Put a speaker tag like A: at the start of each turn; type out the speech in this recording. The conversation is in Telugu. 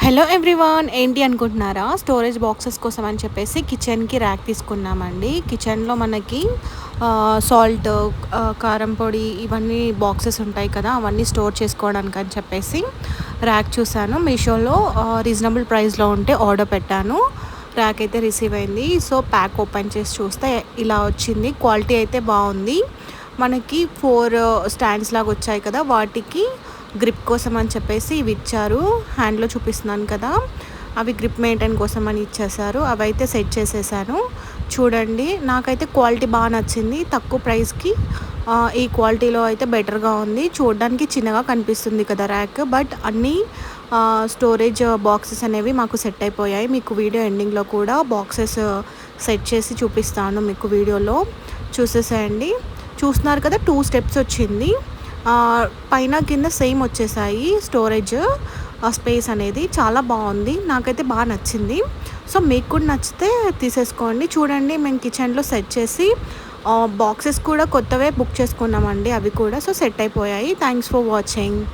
A: హలో ఎవ్రీవన్, ఏంటి అనుకుంటున్నారా? స్టోరేజ్ బాక్సెస్ కోసం అని చెప్పేసి కిచెన్కి ర్యాక్ తీసుకున్నామండి. కిచెన్లో మనకి సాల్ట్, కారం పొడి ఇవన్నీ బాక్సెస్ ఉంటాయి కదా, అవన్నీ స్టోర్ చేసుకోవడానికి అని చెప్పేసి ర్యాక్ చూశాను. మీషోలో రీజనబుల్ ప్రైస్లో ఉంటే ఆర్డర్ పెట్టాను. ర్యాక్ అయితే రిసీవ్ అయింది. సో ప్యాక్ ఓపెన్ చేసి చూస్తే ఇలా వచ్చింది. క్వాలిటీ అయితే బాగుంది. మనకి 4 స్టాండ్స్ లాగా వచ్చాయి కదా, వాటికి గ్రిప్ కోసం అని చెప్పేసి ఇవి ఇచ్చారు. హ్యాండ్లో చూపిస్తున్నాను కదా, అవి గ్రిప్ మెయింటైన్ కోసం అని ఇచ్చేసారు. అవి అయితే సెట్ చేసేసాను. చూడండి, నాకైతే క్వాలిటీ బాగా నచ్చింది. తక్కువ ప్రైస్కి ఈ క్వాలిటీలో అయితే బెటర్గా ఉంది. చూడడానికి చిన్నగా కనిపిస్తుంది కదా ర్యాక్, బట్ అన్నీ స్టోరేజ్ బాక్సెస్ అనేవి మాకు సెట్ అయిపోయాయి. మీకు వీడియో ఎండింగ్లో కూడా బాక్సెస్ సెట్ చేసి చూపిస్తాను. మీకు వీడియోలో చూసేసేయండి. చూస్తున్నారు కదా, 2 స్టెప్స్ వచ్చింది. పైన కింద సేమ్ వచ్చేసాయి. స్టోరేజ్ స్పేస్ అనేది చాలా బాగుంది. నాకైతే బాగా నచ్చింది. సో మీకు కూడా నచ్చితే తీసేసుకోండి. చూడండి, మేము కిచెన్లో సెట్ చేసి బాక్సెస్ కూడా కొత్తవే బుక్ చేసుకున్నామండి. అవి కూడా సో సెట్ అయిపోయాయి. Thanks for watching.